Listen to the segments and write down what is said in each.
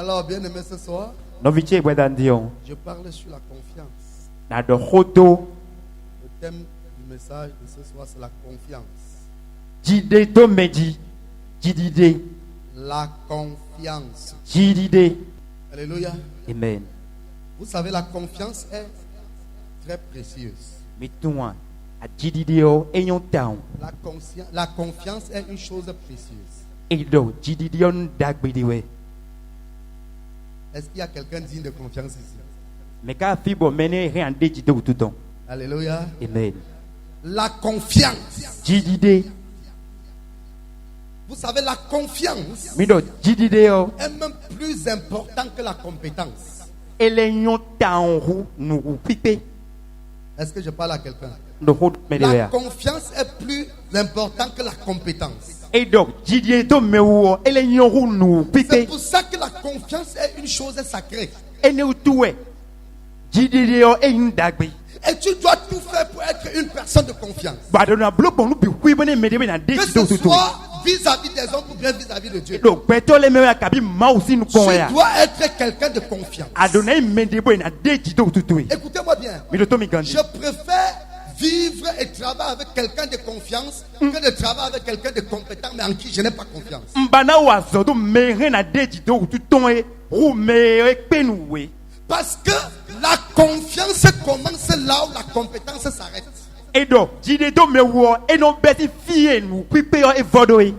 Alors, bien aimé, ce soir, Novice Bwedandion. je parle sur la confiance. Na do hodo. Le thème du message de ce soir, c'est la confiance. Jide to meji. Jidide. La confiance. Jidide. Alléluia. Amen. Vous savez, la confiance est très précieuse. Mitouan. A jidideo enyon taon. La confiance est une chose précieuse. Edo jididion dagbidiwe. Est-ce qu'il y a quelqu'un digne de confiance ici? Meka fibo mene rien de jide ou tout. Alléluia. Amen. La confiance. Jidide. Vous savez, la confiance Mido jidideo. est même plus important que la compétence. Elenyon taon ru nou pipe. Est-ce que je parle à quelqu'un? No hod La medewea. confiance est plus importante que la compétence. Edo jidieto mewo elenyon ru nou C'est pipe. pour ça que la confiance est une chose sacrée. Ene utuwe. Jidideo enyon dagbi. Et tu dois tout faire pour être une personne de confiance. Badona blopo nu bi kwibone medewe na de Que jide ou ce tout. soit vis-à-vis des hommes ou bien vis-à-vis de Dieu. Donc, petole mewe akabi mausi nou Tu konya. dois être quelqu'un de confiance. Adonai medewe na de jide ou tout. Écoutez-moi bien. Midoto migandi. Je préfère vivre et travailler avec quelqu'un de confiance que de travailler avec quelqu'un de compétent mais en qui je n'ai pas confiance. Mbana wazodo mere na de jide ou tout ru mere penuwe. Parce que la confiance commence là où la compétence s'arrête. Edo jide to mewo eno beti fie nou pipe yo evodoe.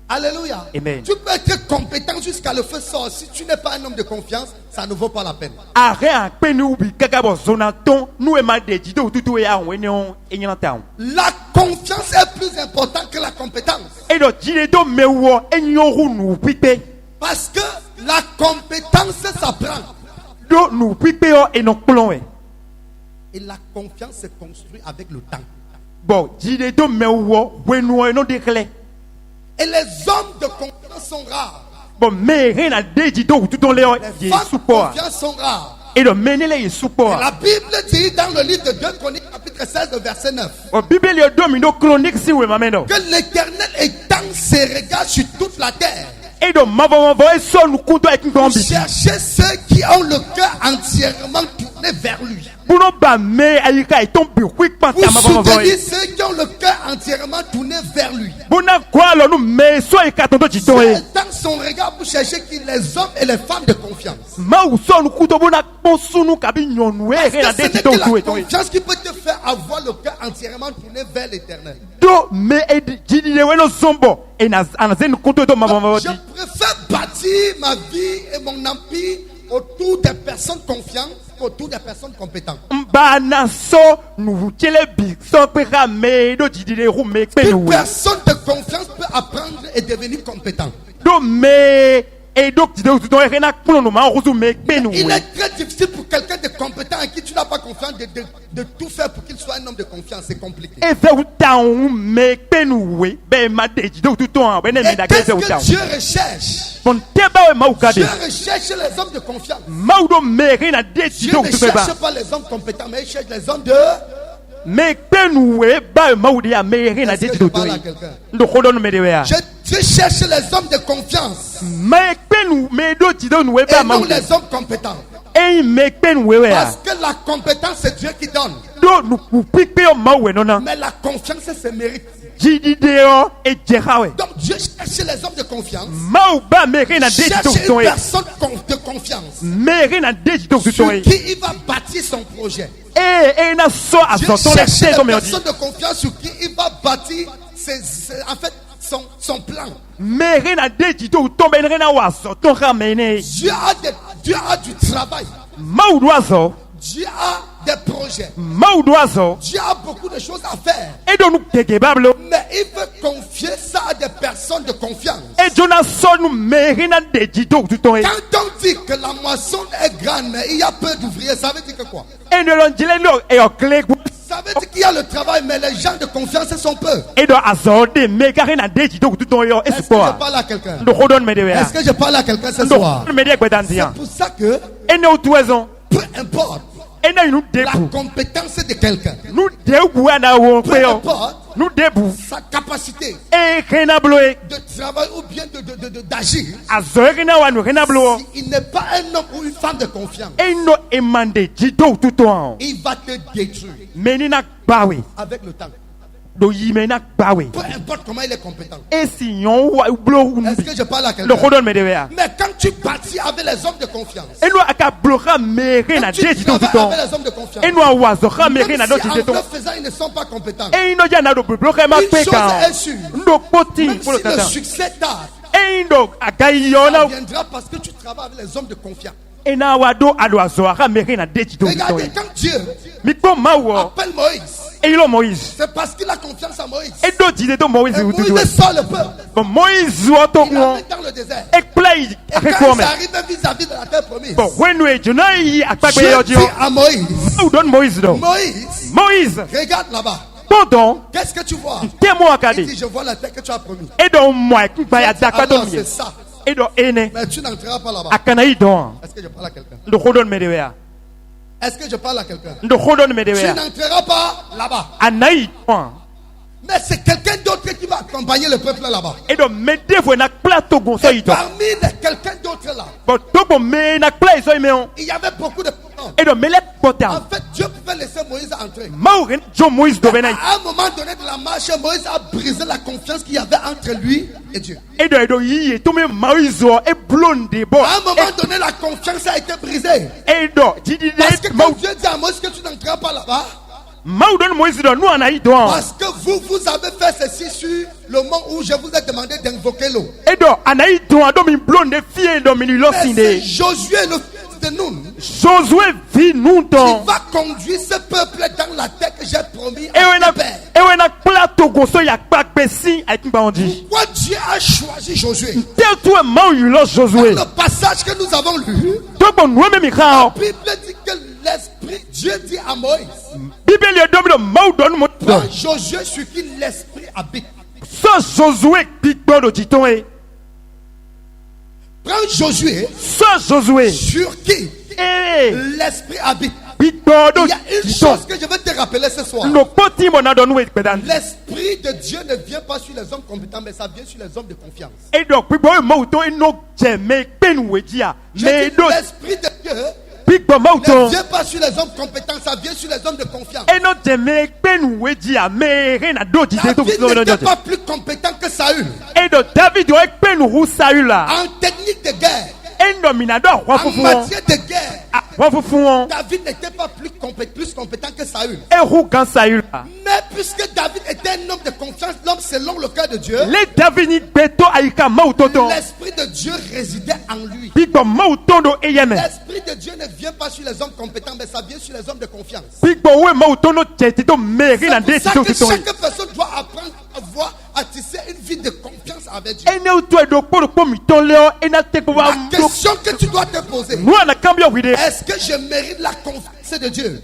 Alléluia. Amen. Tu peux être compétent jusqu'à le feu sort. Si tu n'es pas un homme de confiance, ça ne vaut pas la peine. Are an penu bi kakabo zonaton nou e ma de jide ou tout e a wenyon enyan taon. La confiance est plus importante que la compétence. Edo jide to mewo enyon ru nou pipe. Parce que la compétence s'apprend. Do nou pipe yo enon klonwe. Et la confiance se construit avec le temps. Bon, jide to mewo wenwo enon dekle. Et les hommes de confiance sont rares. Bon, mere na de jide ou tout leo Les ye femmes de support. confiance sont rares. Edo menele ye support. La Bible dit dans le livre de 2 Chroniques, chapitre 16, verset 9, O Bible yo domino chronique si we mameno. que l'Éternel étend ses regards sur toute la terre. Edo mavo e son kuto ek ngombi. Cherchez ceux qui ont le cœur entièrement tourné vers lui. Buno ba me ayika e ton bi quick Vous panta mavo soutenez ceux qui ont le cœur entièrement tourné vers lui. Buna kwa lo nu me so e katondo jito e. C'est dans son regard pour chercher qui les hommes et les femmes de confiance. Ma u son kuto buna ponsunu kabi nyonwe Parce re na que ce de n'est jito que la tu e ton. confiance qui peut te faire avoir le cœur entièrement tourné vers l'éternel. Do me e jidi le weno zombo e na anazen kuto to mavo. Je préfère bâtir ma vie et mon empire autour des personnes confiantes qu'autour des personnes compétentes. Mbana so nu chele bi so pe ka me do jidi le ru me Une penuwe. personne de confiance peut apprendre et devenir compétent. Do me e do jide ou tout e re na kuno no ma ruzu me Il penuwe. est très difficile pour quelqu'un de compétent à qui tu n'as pas confiance de tout faire pour qu'il soit un homme de confiance. C'est compliqué. E fe ou taon me penuwe be ma de jide ou tout an be ne Et me da qu'est-ce ke ou taon. que Dieu recherche? Bon teba we ma u Dieu kade. recherche les hommes de confiance. Ma u do me re na de Dieu jide ou ne tout ba. cherche pas les hommes compétents, mais il cherche les hommes de... Me penuwe ba ma u dia me re na Est-ce de que jide je ou tout. parle à quelqu'un? Ndo kodo no me de we a. Dieu cherche les hommes de confiance Me penu me do jide ou we ba et ma non u. les hommes compétents. E me penuwe we a. Parce que la compétence, c'est Dieu qui donne. Do nu ku pipe o ma we no na. Mais la confiance, c'est mérite. Jidi de o e jehawe. Donc Dieu cherche les hommes de confiance. Ma u ba me re na de jide Cherche ou une tout. personne de confiance Me re na de jide ou sur tout. qui il va bâtir son projet. E na so Dieu azoton le cherche saison les me di. personnes de confiance sur qui il va bâtir en fait son plan. Me re na de jide ou tombe re na wa azoton ka mene. Dieu a du travail. Ma u do azo. Dieu a des projets. Ma u do azo. Dieu a beaucoup de choses à faire. E do nu tege bablo. Mais il veut confier ça à des personnes de confiance. E jona so nu me re na de jide ou tout. Quand on dit que la moisson est grande, mais il y a peu d'ouvriers, ça veut dire que quoi? E no lon jile no e o kle. Ça veut dire qu'il y a le travail, mais les gens de confiance sont peu. E do azo de me ka re na de jide ou tout yo. Est-ce que Espoir. je parle à quelqu'un? Ndo kodo no me de we a. Est-ce que je parle à quelqu'un ce soir? Ndo me de kwetanzia. C'est pour ça que, E ne utuezo. peu importe E na inu la debu. compétence de quelqu'un, Nu de bu ana wo peu pe yo. importe nous debout sa capacité et rena bloé de travail ou bien d'agir, azo rena wa nous rena blo il n'est pas un homme ou une femme de confiance. et no emande jito tout en Il va te détruire menina bawe avec le temps. do yimena bawe Peu importe comment il est compétent. et si yon wa blo Est-ce que je parle à le quelqu'un? rodon me devea Mais quand tu bâtis avec les hommes de confiance, et nous aka bloka mere quand na tu jito tout travailles en avec les hommes de confiance, et nous wazo ka mere même na si do jito en le faisant ils ne sont pas compétents, et ino ya na do bloka ma une chose peka est sûre, ndo poti même pour le si le tata succès tarde, et ndo aka ça yona viendra parce que tu travailles avec les hommes de confiance. et na wado alo azo aka mere na jito tout Regardez, quand Dieu mi ko mawo appelle Moïse, et il Moïse c'est parce qu'il a confiance en Moïse. et do jito Moïse Et tout Moïse sort le peuple. bon Moïse wato Il ko arrive dans le désert. et play Et quand rekome ils arrivent vis-à-vis de la terre promise, bon when we jona yi akpagbe Dieu yo dit dio à Moïse, ou don Moïse do Moïse, Moïse regarde là-bas. tonton Qu'est-ce que tu vois? témoin Il akade dit, je vois la terre que tu as promis. et donc moi qui va ya dakwa Alors don c'est ça. et donc ene Mais tu n'entreras pas là-bas. akana yi don Est-ce que je parle à quelqu'un? ndo rodon me devea Est-ce que je parle à quelqu'un? ndo rodon me Tu devea n'entreras pas là-bas. anayi don Mais c'est quelqu'un d'autre qui va accompagner le peuple là-bas. et donc me devo na plateau gon so Et yi don parmi quelqu'un d'autre là, bon tobo me na play so meon il y avait beaucoup de personnes. et donc me le En potam fait, Dieu pouvait laisser Moïse entrer. mauren jo Moïse do benai À un moment donné de la marche, Moïse a brisé la confiance qu'il y avait entre lui et Dieu. et donc yi to me Moïse et blonde bo À un moment donné, la confiance a été brisée. et donc jidi Parce que de quand Dieu dit à Moïse que tu n'entreras pas là-bas, maudon Moïse do nous anayi don parce que vous avez fait ceci sur le moment où je vous ai demandé d'invoquer l'eau. et donc anayi don do mi blonde fie do mi lo Mais c'est sinde Josué, le fils de Nun, Josué vit nous qui don va conduire ce peuple dans la terre que j'ai promis et à tes pères. we na plateau go so ya kpagbe si avec bandi Pourquoi Dieu a choisi Josué? tel toi mau yulo Josué Le passage que nous avons lu, to bon nous même la mi Bible dit que l'Esprit, Dieu dit à Moïse, Bible le do mau don mo dans Josué sur qui l'Esprit habite. so Josué bigbo do jiton e Prends Josué so Josué sur qui eh l'Esprit habite. bigbo do Il y a une jiton chose que je veux te rappeler ce soir. no poti mo na don we pedan L'Esprit de Dieu ne vient pas sur les hommes compétents, mais ça vient sur les hommes de confiance. et donc bigbo mau to no jeme pen we dia Je mais dis, do l'Esprit de Dieu bigbo mau ne to vient pas sur les hommes compétents, ça vient sur les hommes de confiance. et no jeme pen we dia mais na do jite to David n'était pas plus compétent que Saül. et donc David do pen ru Saül là En technique de guerre, et no minador wa en fufu matière de guerre, wa fufu David n'était pas plus compétent que Saül. et ru kan Saül là Mais puisque David était un homme de confiance, l'homme selon le cœur de Dieu, le David ni beto aika mau toto l'Esprit de Dieu résidait en lui. bigbo mau tondo eyeme L'Esprit de Dieu ne vient pas sur les hommes compétents, mais ça vient sur les hommes de confiance. bigbo we mau tondo jete to meri na C'est de pour to ça que to chaque personne doit apprendre à voir, à tisser une vie de confiance avec Dieu. e ne to do po po mi to leo e na te ko wa La question que tu dois te poser, no na cambio wide est-ce que je mérite la confiance de Dieu?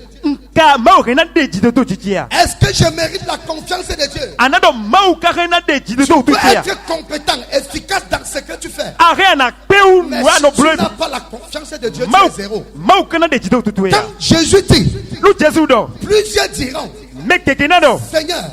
ka mau rena de jite to jitia Est-ce que je mérite la confiance de Dieu? anado mau ka rena de jite to Tu peux jitia être compétent, efficace dans ce que tu fais. are na peu Mais wa no si tu bleu n'as pas la confiance de Dieu, tu mau es zéro. mau kana de jite to ya Quand Jésus dit, lu Jésus do plusieurs diront, me ke kenado Seigneur,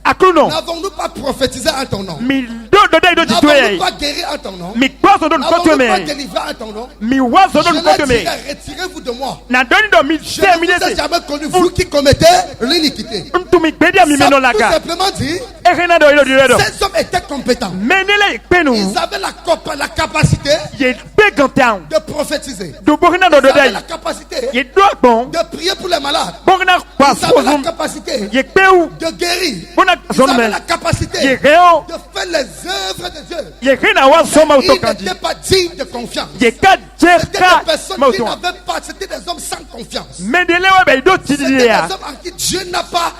akuno n'avons-nous pas prophétisé en ton nom? mi do dai do jite N'avons-nous ya pas guéri en ton nom? mi kwaso do ko N'avons-nous to pas me délivré en ton nom? mi waso Je do ko to leur me dirai, retirez-vous de moi. na doni do mi Je se mi ne vous ai de jamais connu, vous qui commettez l'iniquité. ntumi gbedia mi Ça meno tout laka simplement dit, e rena do ilo dire do ces hommes étaient compétents. menele penu Ils avaient la capacité ye be gantan de prophétiser. do borina do Ils do avaient dai la capacité ye do bon de prier pour les malades. borina Ils avaient la pasozum capacité ye peu de guérir. bona Ils avaient zonme la capacité ye reo de faire les œuvres de Dieu. ye rena wa soma Ils utokandi n'étaient pas dignes de confiance. ye ka C'était jerka des personnes qui mauto n'avaient pas, c'était des hommes sans confiance. menele wa be do C'était des tidia hommes en qui Dieu n'a pas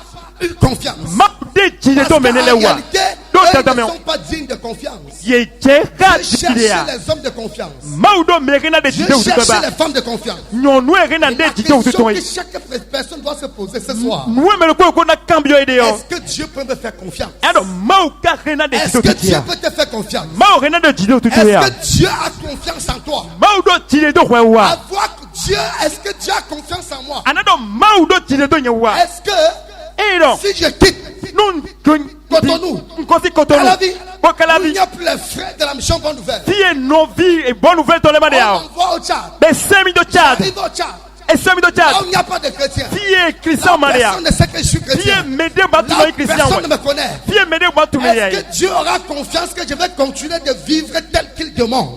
eu confiance. ma de tide Parce to qu'en menele wa réalité, do eux tata ne me sont pas dignes de confiance. ye jerka Dieu cherche tidia les hommes de confiance. maudo merina de Dieu tide cherche utoba les femmes de confiance. nyonu rena La de tide question utoba que chaque personne doit se poser ce soir. nuwe me ko na cambio ideo Est-ce que Dieu peut me faire confiance? ado mau ka rena de Est-ce tide que Dieu utoba peut te faire confiance? mau rena de tide Est-ce utoba que Dieu a confiance en toi? mau do tide do wa Avoir Dieu, est-ce que Dieu a confiance en moi? anado mau do tide do nyewa Est-ce que e do si je quitte, nun Cotonou. Nkosi Cotonou. Calavi. Bon, Calavi. Il n'y a plus les frères de la mission bonne nouvelle. Fille novi et bonne nouvelle dans les On mandats. envoie au Tchad. Mais 5000 de Tchad. Arrive au Tchad. Et 5000 de Là où Tchad. il n'y a pas de chrétiens. Fille chrétien mandats. Personne ne sait que je suis Fille chrétien. m'aider à tout Là, le chrétien. personne ne me connaît. Fille m'aider à tout le Est-ce que Dieu aura confiance que je vais continuer de vivre tel qu'il demande?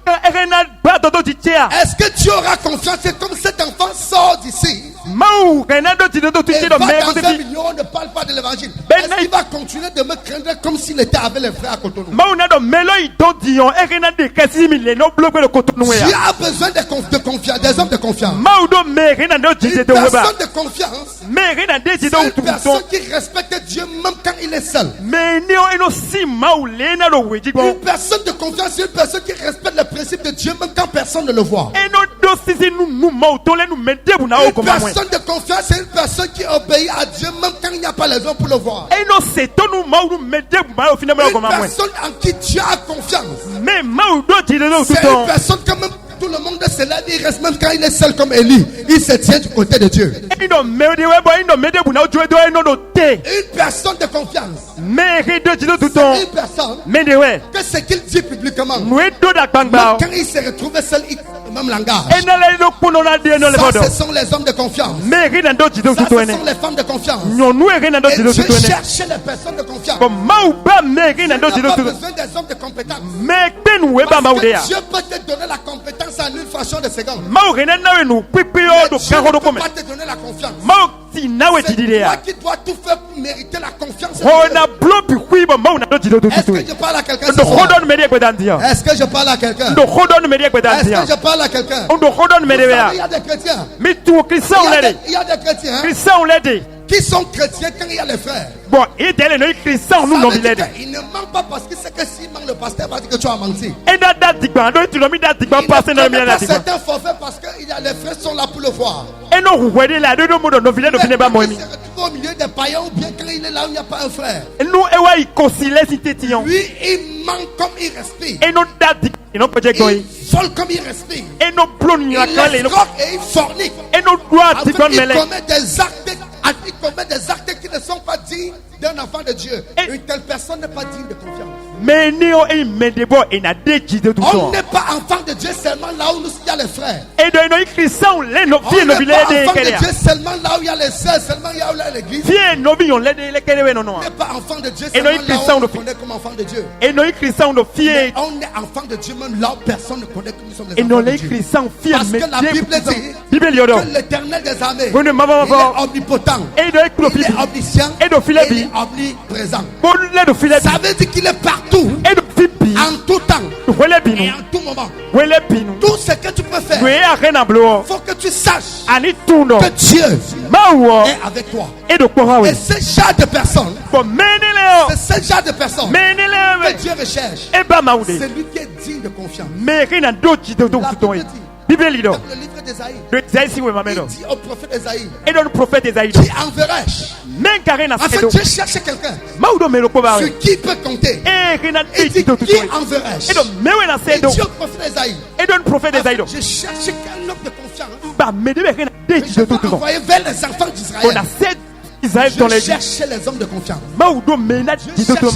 Est-ce que Dieu aura confiance que comme cet enfant sort d'ici, et va dans un milieu, on ne parle pas de l'évangile? Est-ce qu'il va continuer de me craindre comme s'il était avec les frères à Cotonou? Dieu a besoin de confiance, des hommes de confiance. Une personne de confiance, c'est une personne qui respecte Dieu même quand il est seul. Une personne de confiance, c'est une personne qui respecte le principe de Dieu même quand personne ne le voit. Une personne de confiance, c'est une personne qui obéit à Dieu même quand il n'y a pas les hommes pour le voir. Une personne en qui Dieu a confiance, c'est une personne quand même tout le monde se lève, il reste même quand il est seul comme Élie. Il se tient du côté de Dieu. Une personne de confiance, c'est une personne que ce qu'il dit publiquement, même quand il se retrouve seul, il parle le même langage. Ça, ce sont les hommes de confiance. Ça, ce sont les femmes de confiance. Et Dieu cherche les personnes de confiance. Dieu n'a pas besoin des hommes de compétence. Parce que Dieu peut te donner la compétence en une fraction de seconde. Mais Dieu ne peut pas te donner la confiance. C'est toi qui dois tout faire pour mériter la confiance de Dieu. Est-ce que je parle à quelqu'un ce soir? Est-ce que je parle à quelqu'un? Est-ce que je parle à quelqu'un? Vous savez, il y a des chrétiens. Il y a des chrétiens qui sont chrétiens quand il y a les frères. Bon, et dès les chrétiens, nous n'ont pas. Il ne ment pas parce que c'est que s'il ment, le pasteur va dire que tu as menti. Et il ne pas certains forfaits parce que les frères sont là pour le voir. Et nous, vous voyez là, nous Il se retrouve au milieu des païens ou bien quand il est là où il n'y a pas un frère. Lui, il ment comme il respire. Et nous, Il vole comme il respire. et nous, Il escroque et il fornique. et nous, Il commet des actes qui ne sont pas dignes d'un enfant de Dieu. Une telle personne n'est pas digne de confiance. mais Néo et Médébo et n'a décidé tout On ça. n'est pas enfant de Dieu seulement là où il y a les frères. Et de nos chrétiens, les nos On filles, nos n'est villages, pas enfant de les Dieu seulement là où il y a les sœurs, seulement là où il y a l'église. filles, nos filles, on les les non non. On n'est pas enfant de Dieu Et seulement nos là chrétiens, où on nos nous connaît comme enfant de Dieu. Et nos chrétiens, nos filles, Mais on est enfant de Dieu même là où personne ne connaît que nous sommes les et nos enfants de les Dieu. chrétiens, filles, Parce que la Bible dit Bible yodo. que l'Éternel des armées, Vous ne m'avez il pas. est omnipotent, Et de il filles, est omniscient, et de filles, il est omniprésent. bon les de filles, Ça veut dire qu'il est partout, et de filles, en tout temps voilà et binu, en tout moment. voilà binu. Tout ce que tu peux faire, Oui, à rien blo. il faut que tu saches Ani tuno. que Dieu Mawo. est avec toi. Et de quoi Et ce genre de personnes, Bon, meneleo. c'est ce genre de personnes que Meneleo. Dieu recherche. Et ba maoude. C'est lui qui est digne de confiance. Mais rien d'autre de tout tout. Bible lido. Dans le livre d'Ésaïe, De Zaïsi ou il mamelo. dit au prophète Ésaïe, Et dans le prophète Esaïe. qui enverrai-je? Men carena En fait, sedo. Dieu cherche quelqu'un Maoudo melo ko ba. sur qui il peut compter. Et rien Il dit, de tout qui tout. enverrai-je? Et donc mewe na Il sedo. dit au prophète Ésaïe, Et dans le prophète en fait, Esaïe. je cherche quel homme de confiance Ba mede rien que de je tout vais tout. envoyer vers les enfants On d'Israël. a 7 Israël dans Je les cherche les hommes de confiance. Maoudo menade Je de tout cherche tout.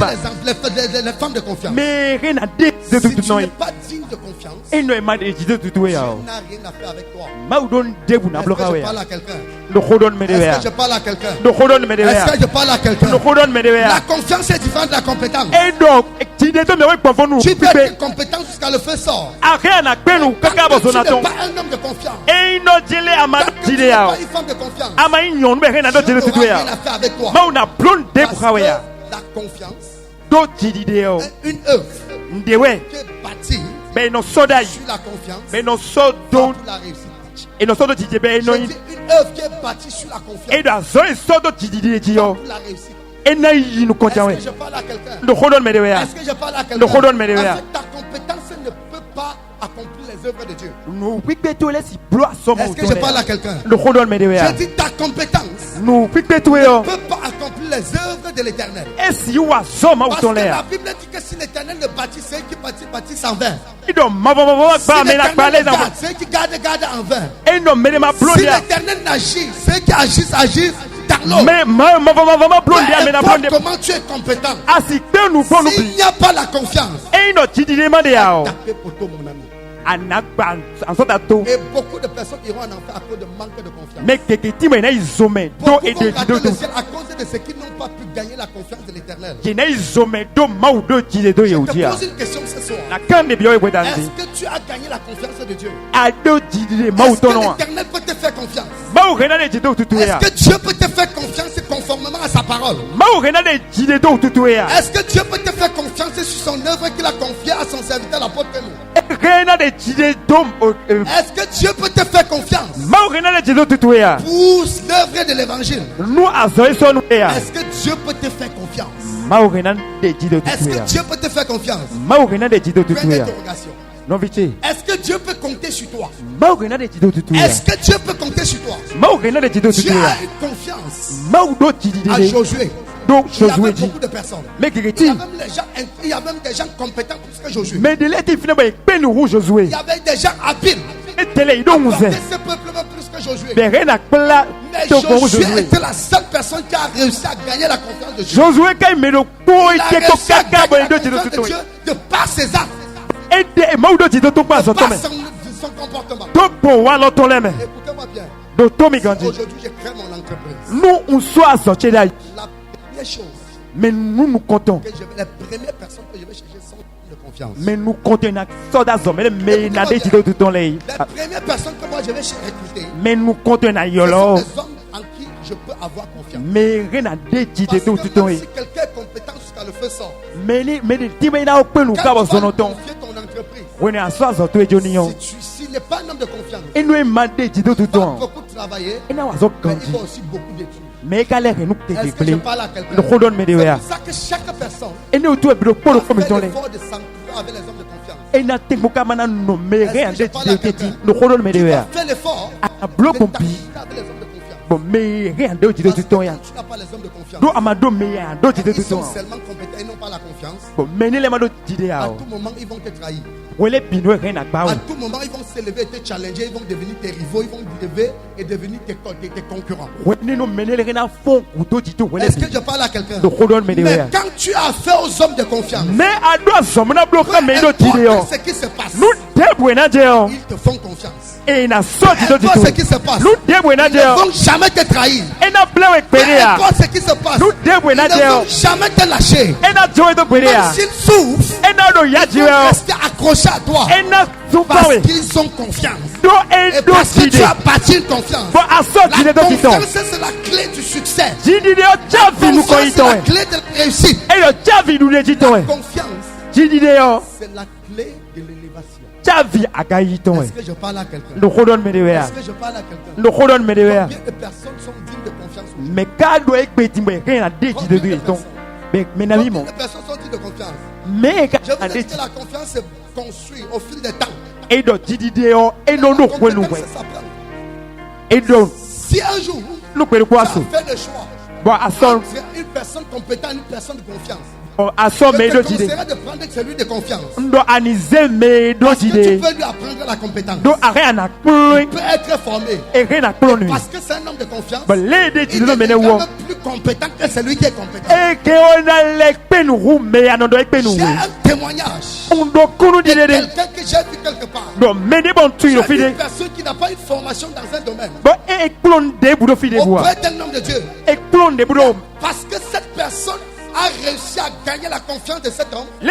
les femmes de confiance. Mais rien de Si tout tu tout. n'es pas digne de confiance, Et no ema de tout tout Dieu ya. n'a rien à faire avec toi. Maoudo debu na Est-ce bloka que je we. parle à quelqu'un? No hodon mede Est-ce ya. que je parle à quelqu'un? No hodon mede Est-ce ya. que je parle à quelqu'un? No hodon mede La ya. confiance est différente de la compétence. Et donc, tu ne te mets pas pour nous. Tu peux être compétent jusqu'à le feu sort. Rien à peine ou Tant kaka que tu n'es bozonaton. pas un homme de confiance, Et no jele ama tant que tu n'es jilea. pas une femme de confiance, Ama inyon be rien à Dieu do jele n'aura tutu rien ya. à faire avec toi. Ma una blonde de Parce bukawe ya. que la confiance Do jidideo. est une œuvre Ndewe. qui est bâtie Be no soda. sur la confiance Be no so pour don. la réussite. Et no sodo jidebe no. Je dis une œuvre qui est bâtie sur la confiance Et da zo sodo jidide jio. pour la réussite. Et na yinu kontia we. Est-ce que je parle à quelqu'un? No hodon mede ya. Est-ce que je parle à Le quelqu'un? Rodon Medea. En fait, ta compétence ne peut pas accomplir les œuvres de Dieu. No pique to les si blo somo. Est-ce que je parle à quelqu'un? Le hodon mede ya. Je dis ta compétence No pique to ne yo. peut pas accomplir les œuvres de l'Éternel. Et si you are so ma Parce que uton la l'air. Bible dit que si l'Éternel ne bâtit, ceux qui bâtissent en vain. Et donc ma Si ba me na l'Éternel parler ne dans. garde, ceux qui gardent en vain. Et non me ma Si blonia. l'Éternel n'agit, ceux qui agissent tarlo. Mais Comment tu es compétent? S'il S'il n'y a pas la confiance, tapez poteau, mon ami. Et beaucoup de personnes iront en enfer à cause de manque de confiance. Beaucoup vont rater le ciel à cause de ce qu'ils n'ont pas pu gagner la confiance de l'Éternel. Je te pose une question ce soir. Est-ce que tu as gagné la confiance de Dieu? Est-ce que l'Éternel peut te faire confiance? Est-ce que Dieu peut te faire confiance conformément à sa parole? Est-ce que Dieu peut te faire confiance sur son œuvre qu'il a confiée à son serviteur l'apôtre Paul? Est-ce que Dieu peut te faire confiance pour l'œuvre de l'évangile? Est-ce que Dieu peut te faire confiance? Est-ce que Dieu peut te faire confiance? Point d'interrogation. Est-ce que Dieu peut compter sur toi? Est-ce que Dieu peut compter sur toi? Dieu a une confiance à Josué. Il y avait beaucoup de personnes. Il y a même des gens compétents plus que Josué. Il y avait des gens habiles. Ce peuple plus que Josué. Mais Josué était la seule personne qui a réussi à gagner la confiance de Dieu. Il a réussi à gagner la confiance de Dieu de par ses actes. De par son comportement. Écoutez-moi bien. Aujourd'hui, je crée mon entreprise. La première chose, mais nous comptons. Les premières personnes que je vais chercher sont de confiance. Mais nous comptons. Les premières personnes que moi je vais recruter, mais nous comptons. ce sont des hommes en qui je peux avoir confiance. Parce que même si quelqu'un est compétent jusqu'à le feu sort, quand tu vas confier ton entreprise, s'il n'est pas un homme de confiance, il va beaucoup travailler, mais il va aussi beaucoup d'études. Est-ce que je parle à quelqu'un? C'est pour ça que chaque personne a fait l'effort de s'entourer avec les hommes de confiance. Est-ce que je parle à quelqu'un? Tu vas faire l'effort de t'associer avec les hommes de confiance. Parce que tu n'as pas les hommes de confiance. Ils sont seulement compétents et n'ont pas la confiance. À tout moment, ils vont te trahir. À tout moment, ils vont s'élever et te challenger. Ils vont devenir tes rivaux. Ils vont lever et devenir tes concurrents. Est-ce que je parle à quelqu'un? Mais quand tu as affaire aux hommes de confiance, peu importe ce qui se passe, ils te font confiance. Peu importe ce qui se passe, ils ne vont jamais te trahir. Peu importe ce qui se passe, ils ne vont jamais te lâcher. Même s'ils souffrent, ils vont rester accrochés à toi. Parce qu'ils ont confiance. Et parce que tu as bâti une confiance. La confiance, c'est la clé du succès. La confiance, c'est la clé de la réussite. La confiance, c'est la clé de l'élévation. Est-ce que je parle à quelqu'un? Est-ce que je parle à quelqu'un? Combien de personnes sont dignes de confiance? Combien de personnes sont dignes de confiance? Je vous dis que la confiance se construit au fil des temps. Si un jour tu as fait le choix entre une personne compétente et une personne de confiance, je te conseillerais de prendre celui de confiance. Parce que tu peux lui apprendre la compétence. Il peut être formé. Parce que c'est un homme de confiance. Il est même plus compétent que celui qui est compétent. J'ai un témoignage de quelqu'un que j'ai vu quelque part. J'ai vu une personne qui n'a pas une formation dans un domaine. Auprès d'un homme de Dieu. Parce que cette personne a réussi à gagner la confiance de cet homme. Elle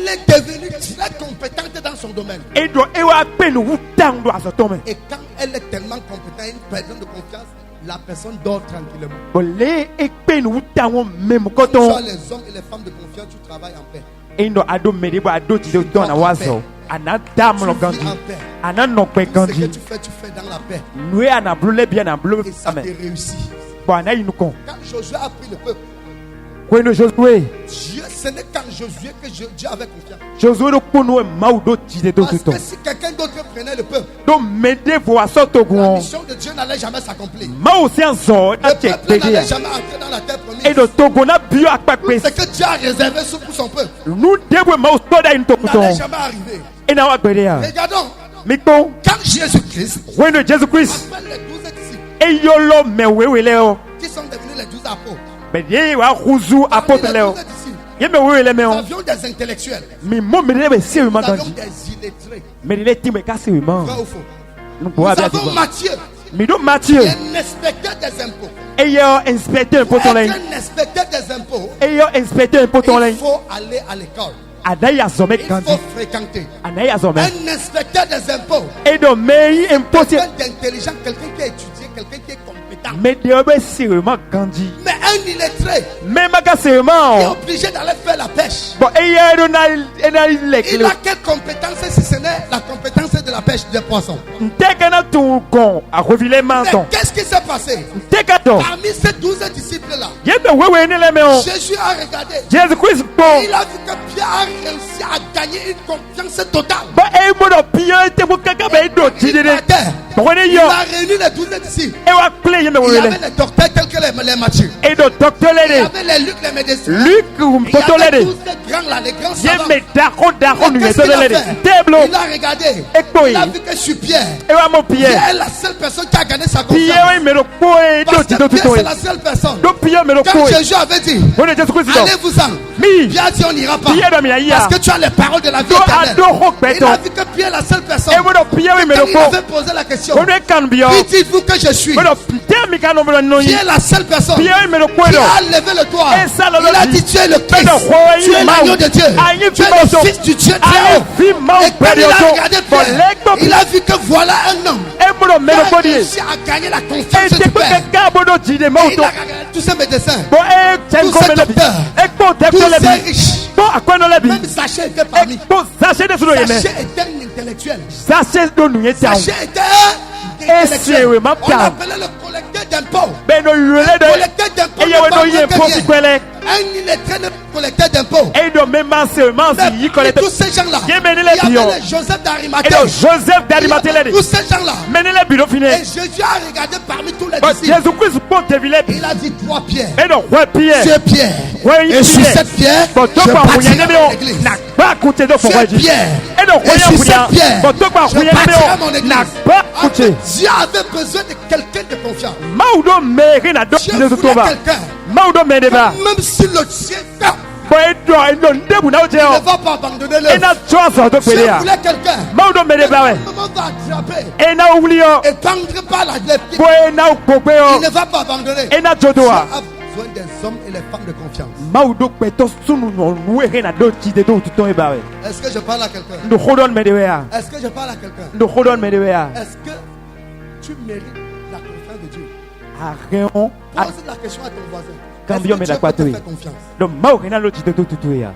est devenue très compétente dans son domaine. Et quand elle est tellement compétente, une personne de confiance, la personne dort tranquillement. Quand tu as les hommes et les femmes de confiance, tu travailles en paix. Tu vis en paix. Ce que tu fais dans la paix. Et ça te réussit. Quand Josué a pris le peuple, Dieu, ce n'est qu'en Josué que Dieu avait confiance. Parce que si quelqu'un d'autre prenait le peuple, la mission de Dieu n'allait jamais s'accomplir. Le peuple n'allait jamais entrer dans la terre promise. Ce que Dieu a réservé pour son peuple n'allait jamais arriver. Regardons. Quand Jésus-Christ appelle les 12 disciples, Et yolo me weweleo. Qui sont devenus les 12 apôtres. Mais ye wa khuzu apôtre leo. Ye me wewele me Nous on. avions des intellectuels. Mi mo me le se Nous ma avions ganji. des illettrés. Mais le ti me kase ma. Vrai ou faux? Nous Nous bois bien. avons Matthieu. Mi do Matthieu. Un inspecteur des impôts. Et yo inspecteur Pour pour ton être lin. un inspecteur des impôts, Et yo inspecteur pour ton lin. il faut aller à l'école. Adaya zome Il ganji. faut fréquenter. Anaya zome. Un inspecteur des impôts. Et do me impossible. Quelqu'un d'intelligent, quelqu'un qui a étudié, quelqu'un qui est compétent. Mais de be sérieusement ganji. Mais un illettré Mais ma ka est sérieusement. obligé d'aller faire la pêche. Bon et ya do na lek. Il a quelle compétence si ce n'est la compétence de la pêche des poissons? Ntekana tu kon a revile Mais manton. qu'est-ce qui s'est passé? Tekato. Parmi ces 12 disciples-là, Yebe wewe ni le me on. Jésus a regardé. Jésus Christ bon. Il a vu que Pierre a réussi à gagner une confiance totale. Ba e mo do piyo te bu kaka be do Il tidede. partait. Bone Il yo. a réuni les 12 disciples. E wa play yeme Il y wewe. avait les docteurs tels que les Matthieu. E do docteur Il y lede. avait les Luc, les médecins. Luc Il y poto avait lede. tous les grands là, les grands savants. Yeme dako Mais nu qu'est-ce yeto qu'il a lede. fait? Teblo. Il a regardé. Ekpo Il a yi. vu que je suis Pierre. E wa mo Pierre piye. est la seule personne qui a gagné sa Piye confiance. we me do ko e do Parce que tido Pierre tuto c'est e. la seule personne. Do piye me do ko Quand e. Jésus avait dit, Bone Jésus Christ do. allez-vous-en. Mi. Pierre dit, on n'ira pas. Piye do mi ya. Parce que tu as les paroles de la vie Do éternelle. ado ho Il peto. a vu que Pierre est la seule personne. E mo do piye we me do Quand il ko. avait posé la question, Bone kan bio. qui dites-vous que je suis? Mo do temi kan no no yi. Pierre est la seule personne Piye we me do ko qui do. a levé le doigt. Et ça, le Il a dit. dit, tu es le Christ. Mais non, Tu es l'agneau de Dieu. Aïe, Tu es fils le de- fils du Dieu Aïe, très haut. fils Et de- quand il a regardé Bon, Pierre, lecto- il a vu que voilà un homme E mo do me qui do a ko di. réussi à gagner la E confiance te du ko Père. ka bo do jide mo Et il to. a regardé tous ces médecins, Bo e ten tous ko ces me le bi. docteurs, E ko te tous ko le ces bi. riches. Bo akwano le bi. Même Zachée était E parmi. bo sachet de suno yeme. Zachée était un intellectuel. Sachet do nu yeta. Zachée était un intellectuel. c'est vraiment On bien. l'appelait le collecteur d'impôts. Ben no yule de. Collecteur d'impôts. E ye we do ye po si kwele. Un illettré ne collecteur d'impôts. E do me manse Mais yi kolete. tous ces gens-là, Ye il meni y le avait bio. les Joseph E d'Arimathée. do Joseph d'Arimathée Il y avait le. tous ces gens-là. Meni le bi do fine. Et Jésus a regardé parmi tous les But disciples. Jésus Christ po te vile bi. Il a dit, toi Pierre, E do kwa Pierre. tu es Pierre. Ouais, Et sur Pierre. cette pierre, Bon, je to kwa bâtirai hunyane mon me église. o. Na ba kute do Tu kwa es ji. Pierre. E do Et hunya sur hunya. cette pierre, Bon, to kwa je hunyane bâtirai me mon o. église. Na ba En fait, kute. Dieu avait besoin de quelqu'un de confiance. Maudo meri na do Dieu de voulait toba. quelqu'un. Maudo me deba. Même si le ciel ferme, Bo e do ndebu na o je il o. ne va pas abandonner E l'œuvre. na choso do Dieu pele ya. voulait quelqu'un. Maudo me deba we. Le moment va attraper E na wuli o. et tendre par la lèvre. Bo e na gbogbe o. Il ne va pas abandonner. E na jodo Dieu a. a besoin des hommes et les femmes de confiance. Maudo peto sunu no nuere na do ti de do tuto e ba we. Est-ce que je parle à quelqu'un? Ndo hodon me de we ya. Est-ce que je parle à quelqu'un? Ndo hodon me de we ya. Est-ce que tu mérites la confiance de Dieu? Arreon. Pose la question à ton voisin. Cambio Est-ce me que da Dieu peut te kwatoi. faire confiance? Do mau na lo ti de do tuto ya.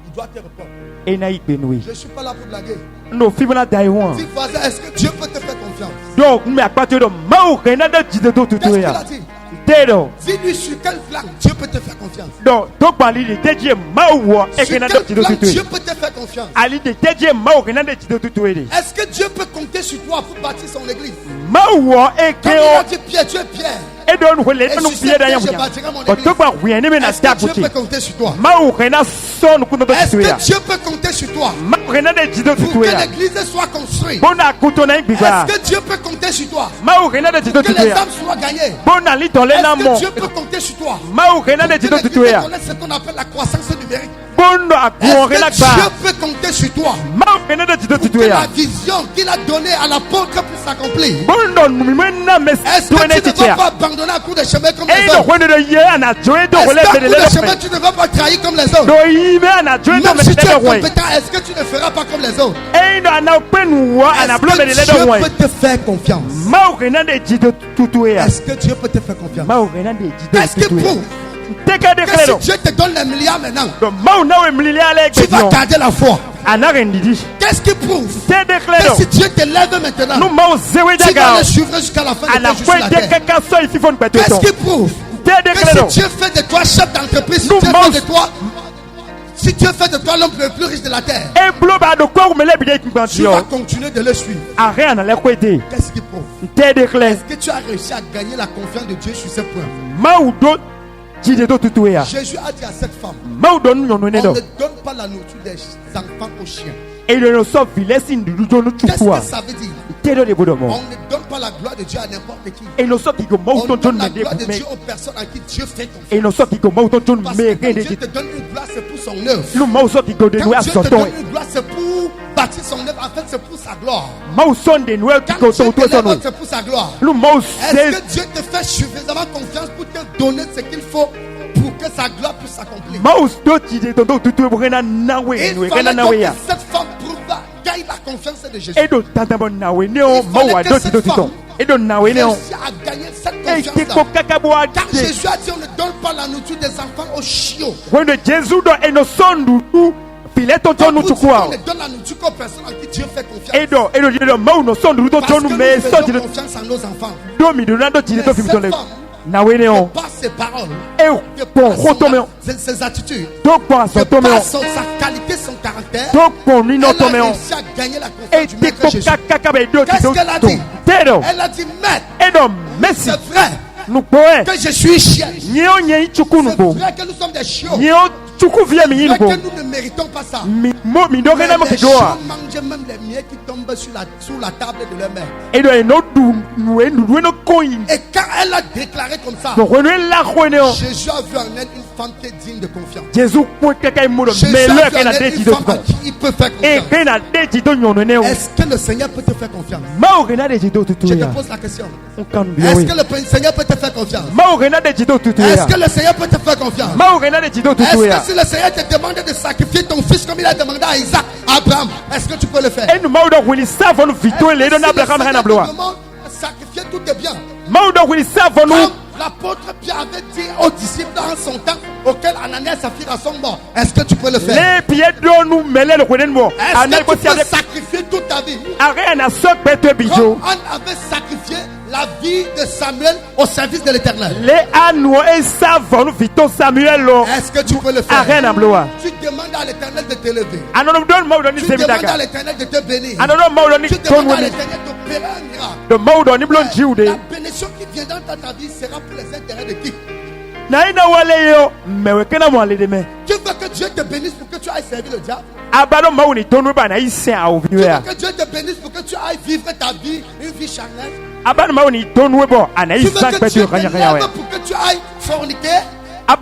Il doit te répondre. E na ikbenui. Je ne suis pas là pour blaguer. No fibona dai won. Dis voisin, est-ce que Dieu peut te faire confiance? Donc me akpatu do mau na do ti de do tuto Qu'est-ce qu'il ya. a dit? Dedo. Dis-lui sur quel plan Dieu peut te faire confiance. Donc to pali de teje mau wo e Sur na do quel ti do plan tuto. Dieu peut te faire confiance. Ali de teje mau na de ti do tuto e. Est-ce que Dieu peut compter sur toi pour bâtir son église? Mau wo e Comme il a keo. dit Pierre, tu es Pierre. E do no le Et no sur pie cette da pierre, ya je hunya. bâtirai mon But to église. kwa huya ne me na Est-ce que sta Dieu kuti. peut compter sur toi? Mau na son ku no do Est-ce tuto ya. que Dieu peut compter sur toi Mau na de ti do pour tuto que ya. l'église soit construite? Bona kuto na igbiba. Est-ce que Dieu peut compter sur toi Mau na de ti do que tuto les ya. âmes soient gagnées? Bona li to le na Est-ce mo. que Dieu peut compter sur toi Mau na de que ti do tuto l'église ya. connaisse ce qu'on appelle la croissance numérique? Bono akuore na Est-ce que ba. Dieu peut compter sur toi Mau na de ti do pour tuto que ya. la vision qu'il a donnée à l'apôtre puisse s'accomplir? Bono numena mes Est-ce to que ne tu ne ti vas ya. pas abandonner à coup de chemin comme E les no autres? kwende de ye ana joe do Est-ce wole qu'à be de coup de le chemin tu ne vas pas trahir comme les autres? do ime ana joe do Même me si de tu es le way. compétent, est-ce que tu ne feras pas comme les autres? E no ana penu wa ana Est-ce blo be de que le do Dieu way. peut te faire confiance? Mau na de ti do tuto ya. Est-ce que Dieu peut te faire confiance? Mau na de ti do Qu'est-ce qui tuto ya. prouve Teka de que si kledo. Dieu te donne les milliards maintenant, Do mau na we mlili ale tu vas gbedio. garder la foi? Ana rendidi. Qu'est-ce qui prouve Te de que kledo. si Dieu te lève maintenant, No mau zewe tu vas daga. le suivre jusqu'à la fin de Ana ton jour sur la kwende terre? kaka so ififon kweto. Qu'est-ce qui prouve Te de que kledo. si Dieu fait de toi chef d'entreprise, si Nous Dieu mange- fait de toi, si Dieu fait de toi l'homme le plus riche de la terre, E blo ba do kwa umele bi de tu kbandio. vas continuer de le suivre? Arre ana le kwete. Qu'est-ce qui prouve Te de kle. que tu as réussi à gagner la confiance de Dieu sur ce point? Mau do ti de do tuto ya. Jésus a dit à cette femme, Mau do nyono on ne ne do. donne pas la nourriture des enfants aux chiens. E do no so vilesi ndudu do no Qu'est-ce chukua. que ça veut dire? Te do de bodo On mo. ne donne pas la gloire de Dieu à n'importe qui. Et nous sommes qui On donne la gloire de Dieu aux personnes à qui Dieu fait confiance. et nous sommes qui Parce que quand Dieu te donne une gloire, c'est pour son œuvre. nous sommes qui Quand Dieu te donne une gloire, c'est pour bâtir son œuvre. En fait, c'est pour sa gloire. Quand Dieu Quand Dieu te lève, c'est pour sa gloire. Est-ce que Dieu te fait suffisamment confiance pour te donner ce qu'il faut pour que sa gloire puisse s'accomplir? Il fallait donc que cette femme gagne la confiance de Jésus. Réussit à gagner cette confiance-là. Car Jésus a dit, on ne donne pas la nourriture des enfants aux chiots. On ne donne la nourriture qu'aux personnes à qui Dieu fait confiance. Parce que nous faisons confiance à nos enfants. Mais par ses paroles, ses attitudes, par sa qualité, son caractère, elle a réussi à gagner la confiance du Maître Jésus. Qu'est-ce qu'elle a dit? Elle a dit, Maître, c'est vrai que je suis chien. C'est vrai que nous sommes des chiots. C'est vrai que nous ne méritons pas ça. Mais les chiots mangent même les miens qui tombent sur la table de leur mère. Et quand elle a déclaré comme ça, Jésus a vu en elle une femme qui est digne de confiance. Jésus a vu en elle une femme à qui il peut faire confiance. Est-ce que le Seigneur peut te faire confiance? Je te pose la question. Est-ce que le Seigneur peut te faire confiance? Est-ce que le Seigneur peut te faire confiance? Est-ce que si le Seigneur te demande de sacrifier ton fils comme il a demandé à Isaac, à Abraham, est-ce que tu peux le faire? Est-ce que si le Seigneur te demande de sacrifier tous tes biens, comme l'apôtre Pierre avait dit aux disciples dans son temps auquel Ananias et Saphira sont morts, est-ce que tu peux le faire? Est-ce que tu peux sacrifier toute ta vie comme on avait sacrifié la vie de Samuel au service de l'Éternel? Est-ce que tu peux le faire? Tu demandes à l'Éternel de t'élever. Tu demandes à l'Éternel de te bénir. Tu demandes à l'Éternel d'opérer un miracle. La bénédiction qui viendra dans ta vie sera pour les intérêts de qui? Tu veux que Dieu te bénisse pour que tu ailles servir le diable? Tu veux que Dieu te bénisse pour que tu ailles vivre ta vie, une vie charnelle? Tu veux que Dieu te lève pour que tu ailles forniquer? Tu veux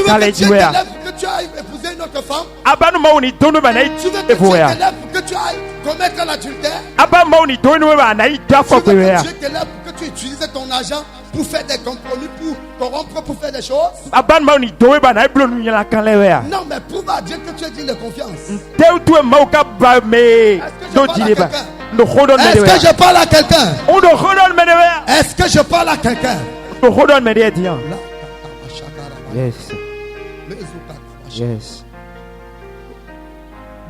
que Dieu te lève pour que tu ailles épouser une autre femme? Tu veux que Dieu te lève pour que tu ailles commettre l'adultère? Tu veux que Dieu te lève pour que tu utilises ton argent pour faire des compromis, pour corrompre, pour faire des choses? Non, mais prouve à Dieu que tu es digne de confiance. Est-ce que je parle à quelqu'un? Est-ce que je parle à quelqu'un? Yes. Yes.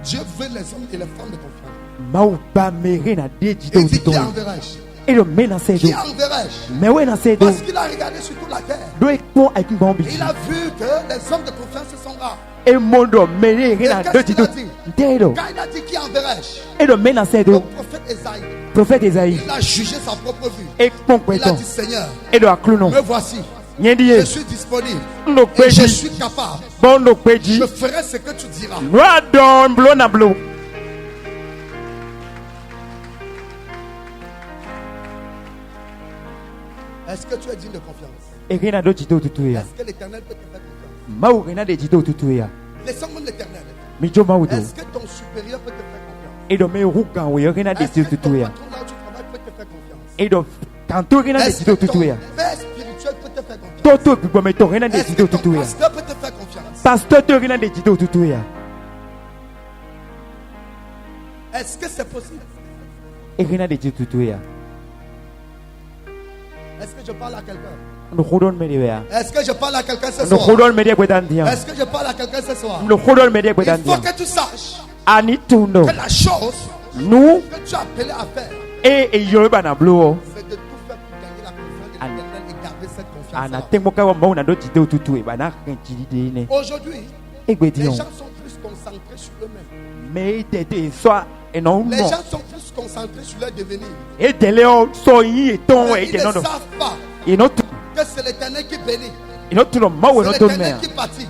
Dieu veut les hommes et les femmes de confiance. Et dit, qui enverrai-je? Qui enverrai-je? Parce qu'il a regardé sur toute la terre. Il a vu que les hommes de confiance sont rares. Et qu'est-ce qu'il a dit? Quand il a dit qui enverrai-je? Le prophète Esaïe, il a jugé sa propre vue. Il a dit, Seigneur, me voici. Je suis disponible et je suis capable. Je ferai ce que tu diras. Est-ce que tu es digne de confiance? Est-ce que l'Éternel peut te faire confiance? Laissons-moi l'Éternel. Est-ce que ton supérieur peut te faire confiance? Est-ce que ton patron là où tu travailles peut te faire confiance? Est-ce que ton père spirituel peut te faire confiance? Est-ce que ton pasteur peut te faire confiance? Est-ce que c'est possible? Est-ce que je parle à quelqu'un? Est-ce que je parle à quelqu'un ce soir? Est-ce que je parle à quelqu'un ce soir? Il faut que tu saches que la chose que tu as appelé à faire, c'est de tout faire pour gagner la confiance de l'Éternel et garder cette confiance. Aujourd'hui, les gens sont plus concentrés sur eux-mêmes. Les gens sont plus concentrés sur leur devenir. Mais ils ne savent pas que c'est l'Éternel qui bénit. C'est l'Éternel qui bâtit.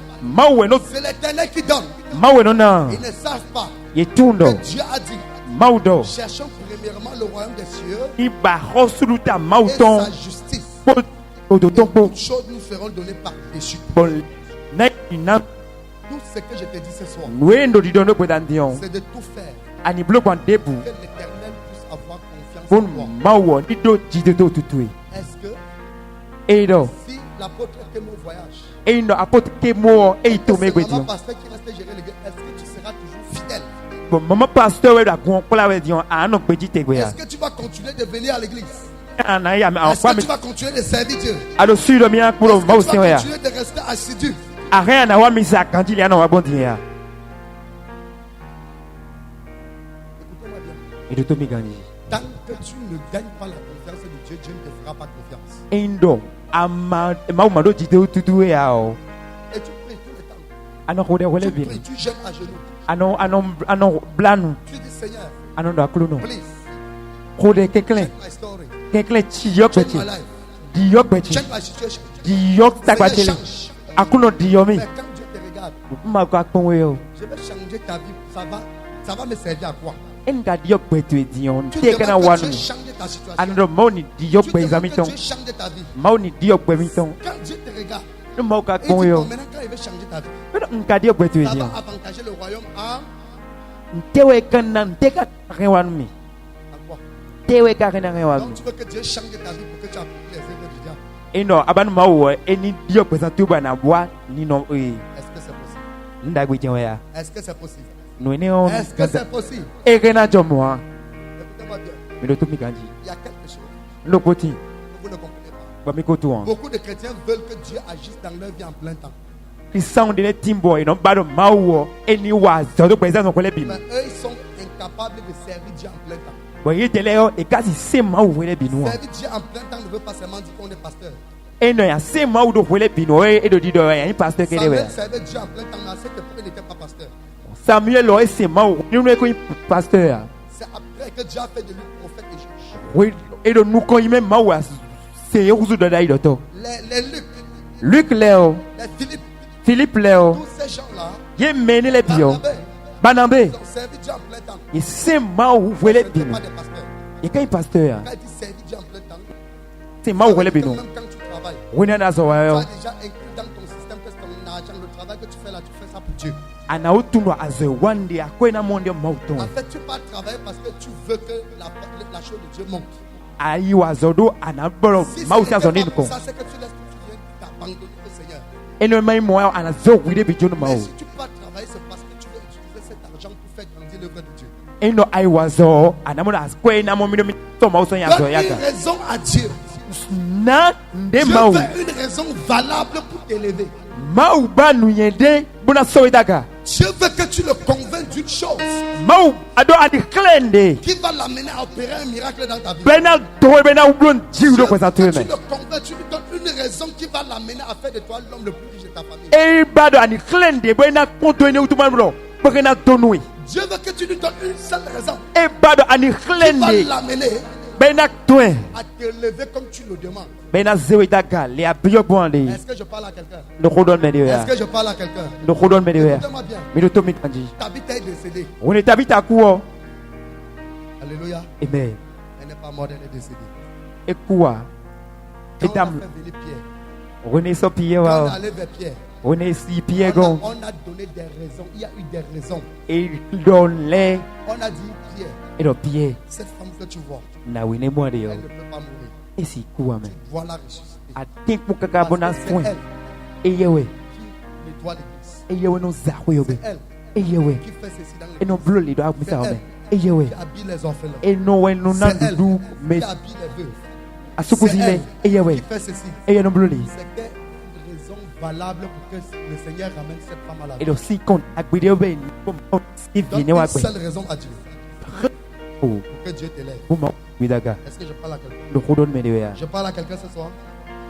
C'est l'Éternel qui donne. Ils ne savent pas que Dieu a dit Maudo. Cherchons premièrement le royaume des cieux Iba hosuluta et mauton. sa justice. Toutes Toutes choses nous feront donner par-dessus. Bon. Tout ce que je te dis ce soir, C'est c'est de tout faire Ani bloc en debout. que l'Éternel puisse avoir confiance en Bon, toi. mawo ni do jido tutui. Est-ce que Edo. si l'apôtre était mon voyage, Eino apot kemo c'est eito maman megwedion. pasteur qui reste gérer les gars, est-ce que tu seras toujours fidèle? Bon, maman pasteur we da gon kola we dion ano peji tegwea. Est-ce que tu vas continuer de venir à l'église? Ana ya me Est-ce akwa que mi tu vas continuer de servir Dieu? alo sudo mi akuro Est-ce mawo que tu vas senwa. continuer de rester assidu? Arena na wa mi sa kanji ya na wa bondi ya. Écoutez-moi bien. Edo to mi ganji. Tant que tu ne gagnes pas la confiance de Dieu, Dieu ne te fera pas confiance. Endo ama mawo mado jido tutui ya o. Et tu pries tout le temps. Ano kode wole Tu bi. pries, tu jeûnes à genoux. Ano blanu. Tu dis Seigneur, Ano do akluno. please, Kode keklen. change my story. Keklen chi yok Change beti. my life. Di yok beti. Change my situation. Di yok takwatele. change. Akuno di yomi. Mais quand Dieu te regarde, Ma ko akpon yo. je vais changer ta vie. Ça va me servir à quoi? Enga di yok betu edion. Tu Te kana demandes que wanu. Dieu change ta situation. Ando mauni di yok Tu be demandes zamiton. que Dieu change ta vie. Mauni di yok be miton. Quand Dieu te regarde, No mau ka il dit akpon bon, yo. maintenant quand il veut changer ta vie, Pero nka di yok betu ça edion. va avantager le royaume à Tewe kana teka rewanu mi. quoi? Tewe ka kana rewanu. Donc tu veux que Dieu change ta vie pour que tu appliques les œuvres du diable. Eno abanu mau eni di yok be zatuba na bwa ni no e. Est-ce que c'est possible? Ndagwe ya. Est-ce que c'est possible? No ene on. Est-ce que c'est possible? E kana jomo. Écoutez-moi bien. Mino to mi ganji. Il y a quelque chose No poti. que vous ne comprenez pas. Ba mi ko tuan. Beaucoup de chrétiens veulent que Dieu agisse dans leur vie en plein temps. Krisan de timbo ino bado mau eni wa zodo be zan ko le bi. Mais eux, ils sont incapables de servir Dieu en plein temps. Boye teleo e kasi se mau wele binu. Servir Dieu en plein temps ne veut pas seulement dire qu'on est pasteur. Eno ya se mau do wele binu e do dido ya ni pasteur kede we. Samuel servait Dieu en plein temps, mais c'est que pourquoi il n'était pas pasteur. Samuel lo e se mau ni no e ko pasteur. C'est après que Dieu a fait de lui prophète et juge. We e do nu ko ime mau as se yuzu do dai do to. Les Luc, Luc Leo, les Philippe, Philippe Leo, tous ces gens-là, ye meni le bio. Barnabé, Banambe, ils ont servi Dieu en plein temps. e se mau wele Ce n'étaient binu. pas des pasteurs. E kai pasteur. Quand il dit servir Dieu en plein temps, Se mau wele ça veut dire que binu. même quand tu travailles, Wena na zo tu wa as yo. déjà inclus dans ton système que ton argent, le travail que tu fais là, tu fais ça pour Dieu. Ana utunwa azo wande akwena monde mauton. En fait, tu pars travailler parce que tu veux que la chose de Dieu monte. Ayi wa zodo ana boro Si ce mau n'était sa pas zonin pour ko. ça, c'est que tu laisses tout, tu viens t'abandonner au Seigneur. Eno mai mo ana zo wide bi jono Mais mau. si tu pars travailler, c'est parce que tu veux utiliser cet argent pour faire grandir l'œuvre de Dieu. Eno ai wa zo ana mo na skwe na mo mi to mau so ya zo Donne yaka. une raison à Dieu. Na nde Dieu mau. fait une raison valable pour t'élever. Mau ba nu yende buna so itaka. Dieu veut que tu le convainques d'une chose Mau ado adi klende. qui va l'amener à opérer un miracle dans ta vie. Bena to bena ublon Dieu jiu do veut ko sa que tu tume. le convainques, tu lui donnes une raison qui va l'amener à faire de toi l'homme le plus riche de ta famille. E bado ani klende bena konto ene utuma bro. Bena tonui. Dieu veut que tu lui donnes une seule raison E bado ani qui va klende l'amener bena toin. à t'élever comme tu le demandes. Bena zewe itaka le abio bonde. Est-ce que je parle à quelqu'un? No kodon me de ya. Est-ce que je parle à quelqu'un? No kodon me de ya. Écoutez-moi bien. Mi do to mi kanji. Tabitha est décédée. Wone tabita kuo. Alléluia. Amen. Elle n'est pas morte, elle est décédée. Ekua. Quand on a Etam. fait venir Pierre, Wone so pie quand on est wa. allé vers Pierre, Wone si pie gon. on a donné des raisons. Il y a eu des raisons. E don le. On a dit, Pierre, E do pie. cette femme que tu vois, Na wene mo de yo. elle ne peut pas mourir. E si kuwa men. Voilà ressuscité. A think mu kaka Parce bona que c'est soin. elle E yewe. qui nettoie l'église. E yewe no zakwe yo be. C'est elle E yewe. qui fait ceci dans E l'église. no blo le do C'est amisa o elle me. E yewe. qui habille les orphelins. E no wen no na C'est elle du me qui habille les veuves. asuku C'est zile. elle E yewe. qui fait ceci. E ye no blo le. C'était une raison valable pour que le Seigneur ramène cette femme à la E vie. do si kon agbede o be ni. Si Donne viene wa une gbe. seule raison à Dieu Oh. pour que Dieu t'élève. Buma widaga. Est-ce que je parle à quelqu'un? No kodon me de ya. Je parle à quelqu'un ce soir.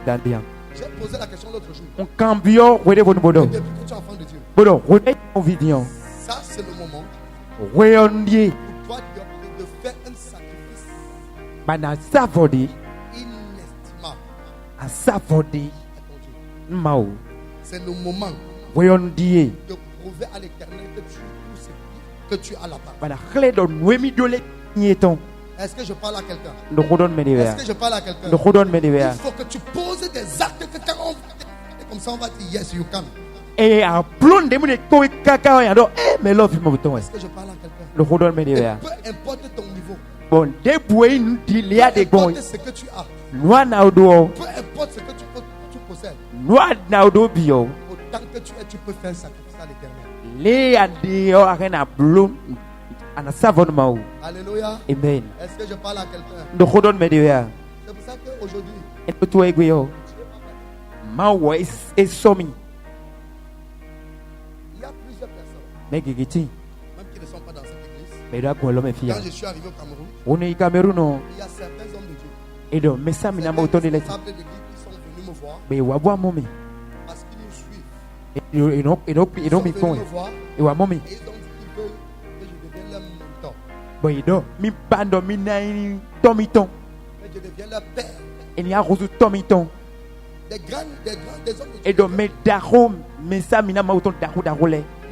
Dandian. J'ai posé la question l'autre jour. On cambio wede bon bodo. Depuis que tu es enfant de Dieu, Bodo, wede on vidion. ça c'est le moment Weyondie. pour toi de faire un sacrifice Bana savodi. inestimable A savodi. à ton Dieu. Mao. C'est le moment Weyondie. de prouver à l'Éternel que tu es tout ce qui que tu as là-bas. Est-ce que je parle à quelqu'un? Est-ce que je parle à quelqu'un? Il faut que tu poses des actes que quand on va te, comme ça on va dire yes you can. Est-ce que je parle à quelqu'un? Peu importe ton niveau. Peu importe ce que tu as. Peu importe ce que tu possèdes. Autant que tu es, tu peux faire un sacrifice à l'Éternel. Alléluia. Amen. Est-ce que je parle à quelqu'un? C'est pour ça qu'aujourd'hui, il y a plusieurs personnes, même qui ne sont pas dans cette église. Quand je suis arrivé au Cameroun, il y a certains hommes de Dieu, certains responsables de l'église qui sont venus me voir parce qu'ils nous suivent. Ils sont venus me voir et ils ont dit qu'ils veulent que je devienne leur mentor, que je devienne leur père. Des hommes de Dieu.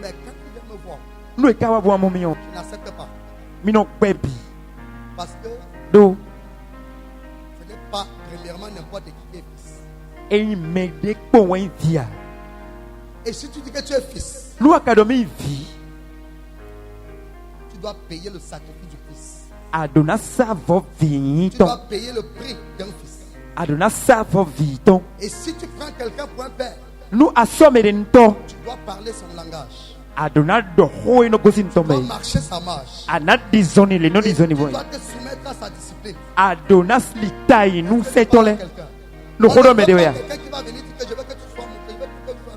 Mais quand ils viennent me voir, je n'accepte pas. Parce que ce n'est pas premièrement n'importe qui est fils. Et si tu dis que tu es fils, tu dois payer le sacrifice du fils. Tu dois payer le prix d'un fils. Et si tu prends quelqu'un pour un père, tu dois parler son langage. Tu dois marcher sa marche. Et tu dois te soumettre à sa discipline. Quelqu'un qui va venir dire que je veux que tu sois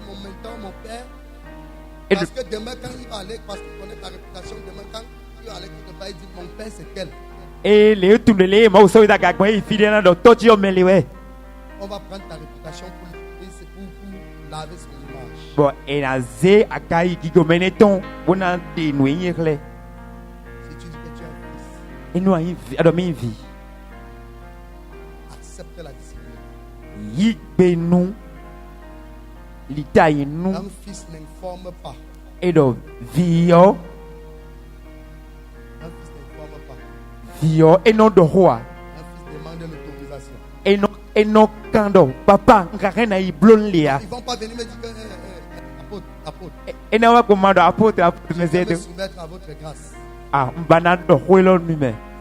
mon mentor, mon père. Parce que demain quand il va aller, parce qu'il connaît ta réputation, demain quand il va aller, il va dire mon père c'est quel? On va prendre ta réputation pour laver son image. Si tu dis que tu es un fils, accepte la discipline. Un fils n'informe pas. Un fils n'informe pas. Un fils demande l'autorisation. Ils ne vont pas venir me dire que apôtre, je vais me soumettre à votre grâce.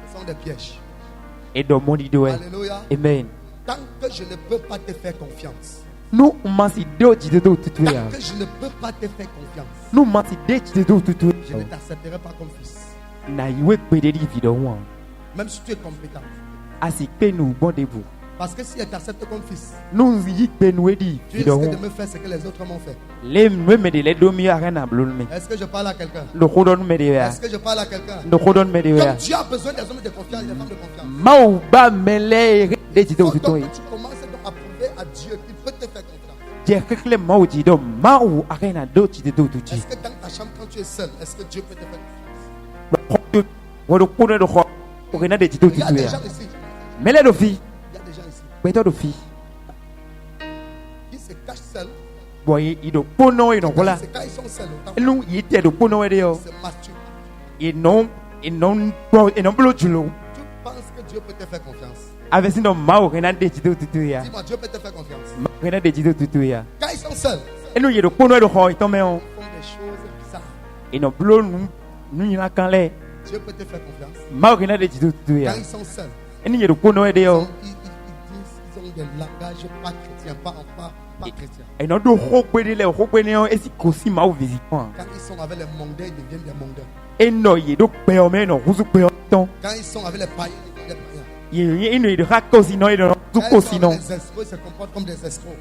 Ce sont des pièges. Alléluia. Amen. Tant que je ne peux pas te faire confiance. Tant que je ne peux pas te faire confiance, je ne t'accepterai pas comme fils. Même si tu es compétent. Parce que si je t'accepte comme fils, tu risques de me faire ce que les autres m'ont fait. Est-ce que je parle à quelqu'un? Est-ce que je parle à quelqu'un? Comme Dieu a besoin des hommes de confiance et des femmes de confiance, il faut donc que tu commences à prouver à Dieu qu'il peut te faire confiance. Est-ce que dans ta chambre quand tu es seul, est-ce que Dieu peut te faire confiance? Il y a des gens ici. Il y a des gens ici qui se cachent seuls. C'est quand ils sont seuls. Ils se masturbent. Tu penses que Dieu peut te faire confiance? Dis-moi, Dieu peut te faire confiance. Quand ils sont seuls, ils font des choses bizarres. Dieu peut te faire confiance. Quand ils sont seuls, ils disent, ils ont des langages pas chrétiens, pas chrétiens. Quand ils sont avec les mondains, ils deviennent des mondains. Quand ils sont avec les païens, ils deviennent des païens. Quand ils sont avec les escrocs, ils se comportent comme des escrocs.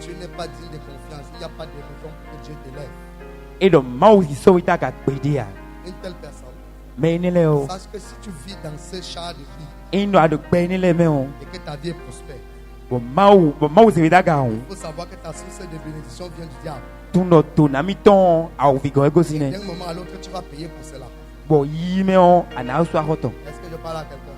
Tu n'es pas digne de confiance. Il n'y a pas de raison pour que Dieu t'élève. Une telle personne, sache que si tu vis dans ce char de vie et que ta vie est prospère, il faut savoir que ta source de bénédiction vient du diable. Et d'un moment à l'autre, tu vas payer pour cela. Est-ce que je parle à quelqu'un?